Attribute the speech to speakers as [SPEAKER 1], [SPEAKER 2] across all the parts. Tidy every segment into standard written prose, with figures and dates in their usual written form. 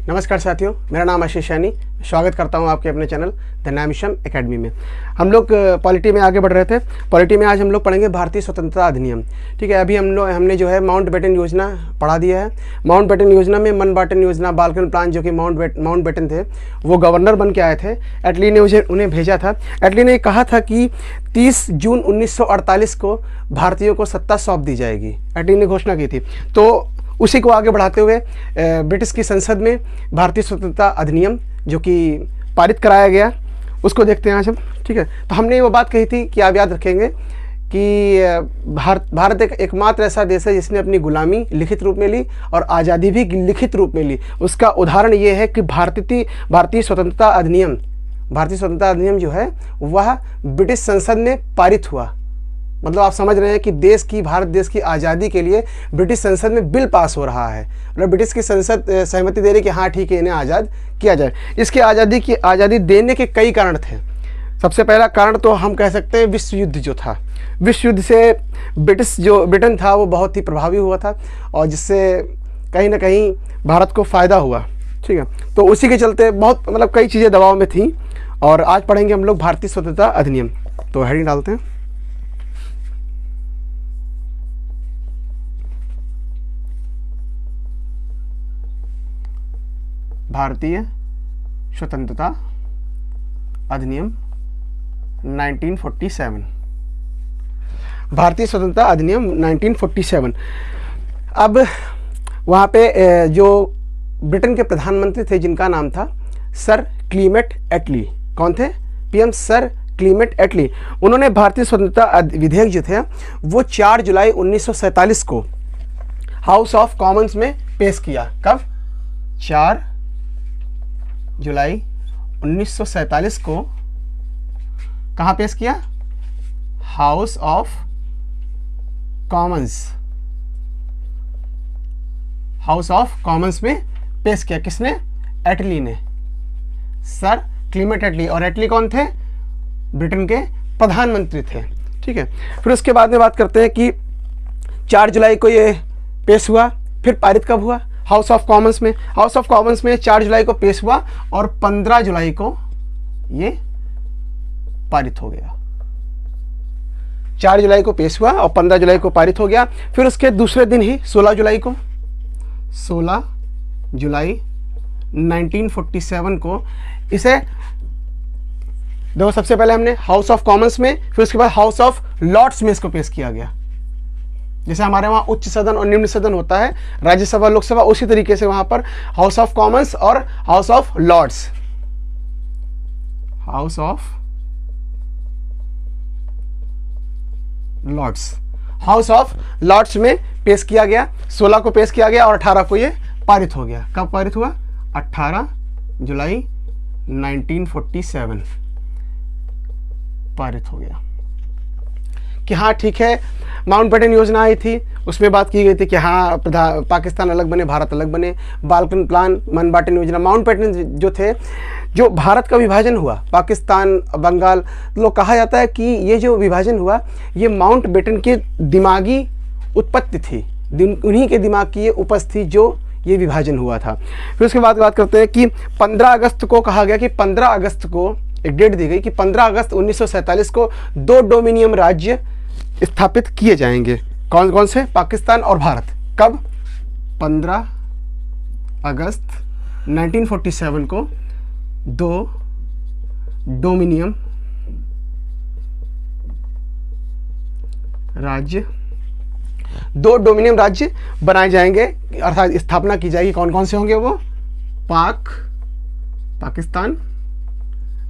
[SPEAKER 1] नमस्कार साथियों, मेरा नाम आशीष यानी स्वागत करता हूं आपके अपने चैनल द नैमिशम एकेडमी में। हम लोग पॉलिटी में आगे बढ़ रहे थे। पॉलिटी में आज हम लोग पढ़ेंगे भारतीय स्वतंत्रता अधिनियम। ठीक है, अभी हमने जो है माउंटबेटन योजना पढ़ा दिया है। माउंटबेटन योजना में मनबाटन योजना, बाल्कन प्लान, जो कि माउंटबेटन थे वो गवर्नर बन के आए थे। एटली ने उन्हें भेजा था। एटली ने कहा था कि 30 जून 1948 को भारतीयों को सत्ता सौंप दी जाएगी। एटली ने घोषणा की थी। तो उसी को आगे बढ़ाते हुए ब्रिटिश की संसद में भारतीय स्वतंत्रता अधिनियम जो कि पारित कराया गया, उसको देखते हैं आज हम। ठीक है, तो हमने वो बात कही थी कि आप याद रखेंगे कि भारत एक एकमात्र ऐसा देश है जिसने अपनी गुलामी लिखित रूप में ली और आज़ादी भी लिखित रूप में ली। उसका उदाहरण ये है कि भारतीय स्वतंत्रता अधिनियम जो है वह ब्रिटिश संसद में पारित हुआ। मतलब आप समझ रहे हैं कि भारत देश की आज़ादी के लिए ब्रिटिश संसद में बिल पास हो रहा है। मतलब ब्रिटिश की संसद सहमति दे रही कि हाँ ठीक है, इन्हें आज़ाद किया जाए। इसके आज़ादी देने के कई कारण थे। सबसे पहला कारण तो हम कह सकते हैं विश्व युद्ध जो था। विश्व युद्ध से ब्रिटेन था वो बहुत ही प्रभावी हुआ था और जिससे कहीं ना कहीं भारत को फ़ायदा हुआ। ठीक है, तो उसी के चलते बहुत कई चीज़ें दबाव में थी। और आज पढ़ेंगे हम लोग भारतीय स्वतंत्रता अधिनियम। तो हेडिंग डालते हैं, भारतीय स्वतंत्रता अधिनियम 1947। भारतीय स्वतंत्रता अधिनियम 1947। अब वहाँ पे जो ब्रिटेन के प्रधानमंत्री थे जिनका नाम था सर क्लीमेट एटली। कौन थे? पीएम सर क्लीमेट एटली। उन्होंने भारतीय स्वतंत्रता विधेयक जो थे वो 4 जुलाई 1947 को हाउस ऑफ कॉमन्स में पेश किया। कब? 4 जुलाई 1947 को कहाँ पेश किया? हाउस ऑफ कॉमन्स में पेश किया। किसने? एटली ने, सर क्लीमेट एटली। और एटली कौन थे? ब्रिटेन के प्रधानमंत्री थे। ठीक है, फिर उसके बाद में बात करते हैं कि 4 जुलाई को ये पेश हुआ। फिर पारित कब हुआ? हाउस ऑफ कॉमन्स में 4 जुलाई को पेश हुआ और 15 जुलाई को ये पारित हो गया। 4 जुलाई को पेश हुआ और 15 जुलाई को पारित हो गया। फिर उसके दूसरे दिन ही 16 जुलाई 1947 को इसे देखो, सबसे पहले हमने हाउस ऑफ कॉमन्स में, फिर उसके बाद हाउस ऑफ लॉर्ड्स में इसको पेश किया गया। जैसे हमारे वहाँ उच्च सदन और निम्न सदन होता है, राज्यसभा लोकसभा, उसी तरीके से वहाँ पर हाउस ऑफ कॉमन्स और हाउस ऑफ लॉर्ड्स में पेश किया गया। 16 को पेश किया गया और 18 को ये पारित हो गया। कब पारित हुआ? 18 जुलाई 1947 पारित हो गया कि हाँ ठीक है। माउंटबेटन योजना आई थी, उसमें बात की गई थी कि हाँ पाकिस्तान अलग बने, भारत अलग बने। बाल्कन प्लान, मनबाटन योजना, माउंटबेटन जो थे, जो भारत का विभाजन हुआ, पाकिस्तान, बंगाल, लोग कहा जाता है कि ये जो विभाजन हुआ ये माउंटबेटन के दिमागी उत्पत्ति थी, उन्हीं के दिमाग की ये उपज थी जो ये विभाजन हुआ था। फिर उसके बाद बात करते हैं कि 15 अगस्त को कहा गया कि 15 अगस्त को एक डेट दी गई कि 15 अगस्त 1947 को 2 डोमिनियन राज्य स्थापित किए जाएंगे। कौन कौन से? पाकिस्तान और भारत। कब? 15 अगस्त 1947 को 2 डोमिनियन राज्य बनाए जाएंगे, अर्थात स्थापना की जाएगी। कौन कौन से होंगे वो? पाकिस्तान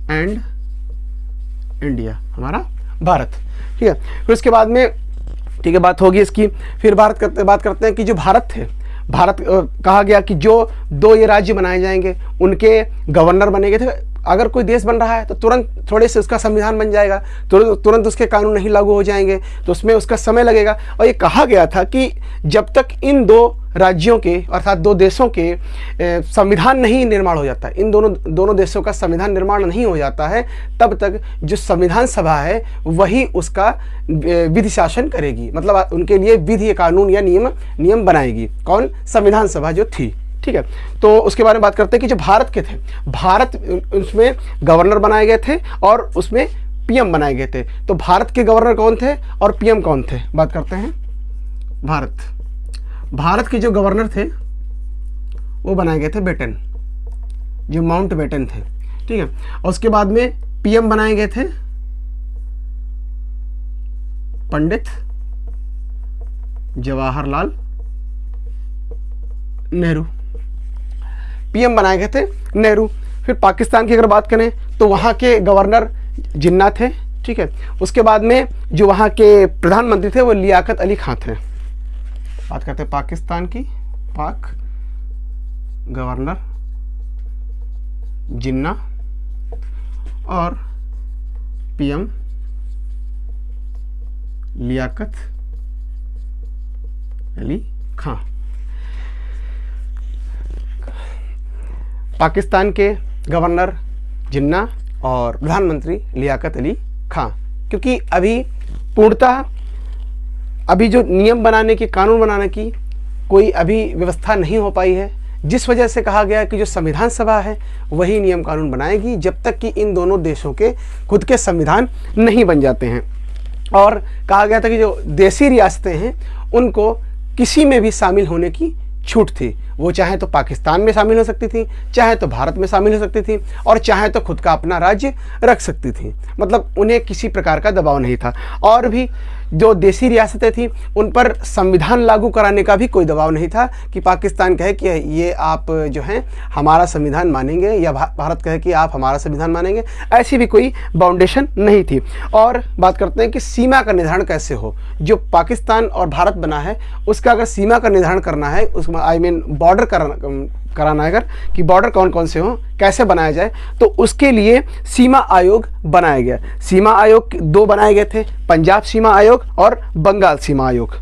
[SPEAKER 1] एंड इंडिया, हमारा भारत। ठीक है, फिर उसके बाद में ठीक है बात होगी इसकी। फिर बात करते हैं कि जो भारत कहा गया कि जो 2 ये राज्य बनाए जाएंगे उनके गवर्नर बनेंगे थे। अगर कोई देश बन रहा है तो तुरंत थोड़े से उसका संविधान बन जाएगा, तुरंत उसके कानून नहीं लागू हो जाएंगे, तो उसमें उसका समय लगेगा। और ये कहा गया था कि जब तक इन 2 राज्यों के अर्थात 2 देशों के संविधान नहीं निर्माण हो जाता, इन दोनों देशों का संविधान निर्माण नहीं हो जाता है, तब तक जो संविधान सभा है वही उसका विधि शासन करेगी। मतलब उनके लिए विधि, कानून या नियम बनाएगी। कौन? संविधान सभा जो थी। ठीक है। तो उसके बारे में बात करते हैं कि जो भारत के थे, भारत उसमें गवर्नर बनाए गए थे और उसमें पीएम बनाए गए थे। तो भारत के गवर्नर कौन थे और पीएम कौन थे, बात करते हैं। भारत के जो गवर्नर थे वो बनाए गए थे बेटन, जो माउंट बेटन थे, ठीक है। और उसके बाद में पीएम बनाए गए थे पंडित जवाहरलाल नेहरू, पीएम बनाए गए थे नेहरू। फिर पाकिस्तान की अगर बात करें तो वहाँ के गवर्नर जिन्ना थे, ठीक है। उसके बाद में जो वहाँ के प्रधानमंत्री थे वो लियाकत अली खां थे। बात करते हैं पाकिस्तान की, पाक गवर्नर जिन्ना और पीएम लियाकत अली खां। पाकिस्तान के गवर्नर जिन्ना और प्रधानमंत्री लियाकत अली खां, क्योंकि अभी पूर्णतः अभी जो नियम बनाने की, कानून बनाने की कोई अभी व्यवस्था नहीं हो पाई है, जिस वजह से कहा गया कि जो संविधान सभा है वही नियम कानून बनाएगी जब तक कि इन दोनों देशों के खुद के संविधान नहीं बन जाते हैं। और कहा गया था कि जो देसी रियासतें हैं उनको किसी में भी शामिल होने की छूट थी, वो चाहे तो पाकिस्तान में शामिल हो सकती थी, चाहे तो भारत में शामिल हो सकती थी, और चाहे तो खुद का अपना राज्य रख सकती थी। मतलब उन्हें किसी प्रकार का दबाव नहीं था। और भी जो देसी रियासतें थी उन पर संविधान लागू कराने का भी कोई दबाव नहीं था कि पाकिस्तान कहे कि ये आप जो हैं हमारा संविधान मानेंगे या भारत कहे कि आप हमारा संविधान मानेंगे, ऐसी भी कोई बाउंडेशन नहीं थी। और बात करते हैं कि सीमा का निर्धारण कैसे हो। जो पाकिस्तान और भारत बना है उसका अगर सीमा का निर्धारण करना है, उसमें आई मीन बॉर्डर कराना है, अगर कि बॉर्डर कौन कौन से हों, कैसे बनाया जाए, तो उसके लिए सीमा आयोग बनाया गया। सीमा आयोग 2 बनाए गए थे, पंजाब सीमा आयोग और बंगाल सीमा आयोग।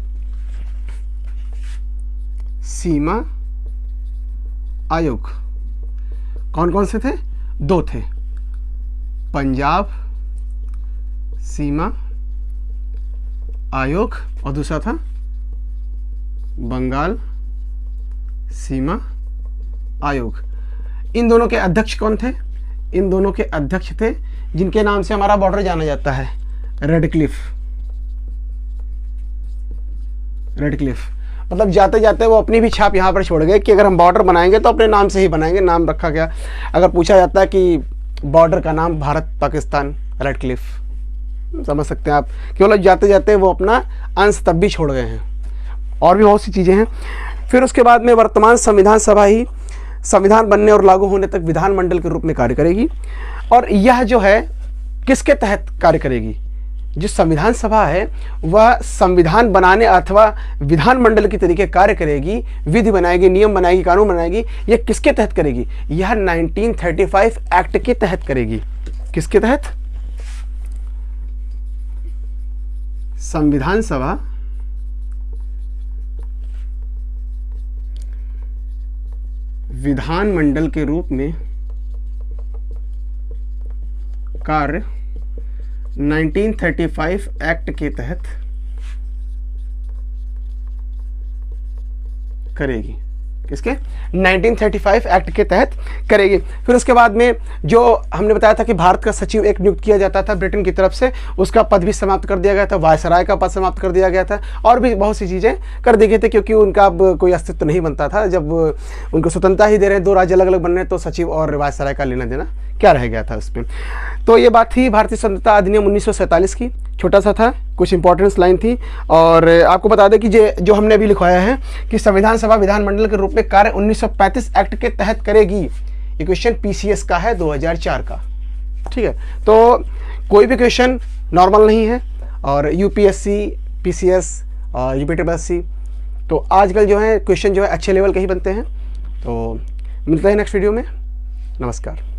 [SPEAKER 1] सीमा आयोग कौन कौन से थे? 2 थे, पंजाब सीमा आयोग और दूसरा था बंगाल सीमा आयोग। इन दोनों के अध्यक्ष कौन थे? इन दोनों के अध्यक्ष थे जिनके नाम से हमारा बॉर्डर जाना जाता है, रेडक्लिफ। मतलब जाते जाते वो अपनी भी छाप यहाँ पर छोड़ गए कि अगर हम बॉर्डर बनाएंगे तो अपने नाम से ही बनाएंगे। नाम रखा गया, अगर पूछा जाता है कि बॉर्डर का नाम भारत पाकिस्तान, रेडक्लिफ, समझ सकते हैं आप, केवल जाते जाते वो अपना अंश तब भी छोड़ गए हैं। और भी बहुत सी चीज़ें हैं। फिर उसके बाद में वर्तमान संविधान सभा ही संविधान बनने और लागू होने तक विधानमंडल के रूप में कार्य करेगी। और यह जो है किसके तहत कार्य करेगी? जो संविधान सभा है वह संविधान बनाने अथवा विधानमंडल की तरीके कार्य करेगी, विधि बनाएगी, नियम बनाएगी, कानून बनाएगी। यह किसके तहत करेगी? यह 1935 एक्ट के तहत करेगी। किसके तहत? संविधान सभा विधानमंडल के रूप में कार्य 1935 एक्ट के तहत करेगी। किसके? 1935 एक्ट के तहत करेगी। फिर उसके बाद में जो हमने बताया था कि भारत का सचिव एक नियुक्त किया जाता था ब्रिटेन की तरफ से, उसका पद भी समाप्त कर दिया गया था, वायसराय का पद समाप्त कर दिया गया था, और भी बहुत सी चीज़ें कर दी गई थी, क्योंकि उनका अब कोई अस्तित्व नहीं बनता था। जब उनको स्वतंत्रता ही दे रहे हैं, 2 राज्य अलग अलग बन रहे हैं, तो सचिव और वायसराय का लेना देना क्या रह गया था उसमें। तो ये बात थी भारतीय स्वतंत्रता अधिनियम 1947 की। छोटा सा था, कुछ इंपॉर्टेंस लाइन थी। और आपको बता दें कि जो हमने अभी लिखवाया है कि संविधान सभा विधानमंडल के रूप में कार्य 1935 एक्ट के तहत करेगी। ये क्वेश्चन पीसीएस का है 2004 का, ठीक है। तो कोई भी क्वेश्चन नॉर्मल नहीं है, और यूपीएससी, पीसीएस और यूपीटीएससी तो आजकल जो है क्वेश्चन जो है अच्छे लेवल के ही बनते हैं। तो मिलते हैं नेक्स्ट वीडियो में। नमस्कार।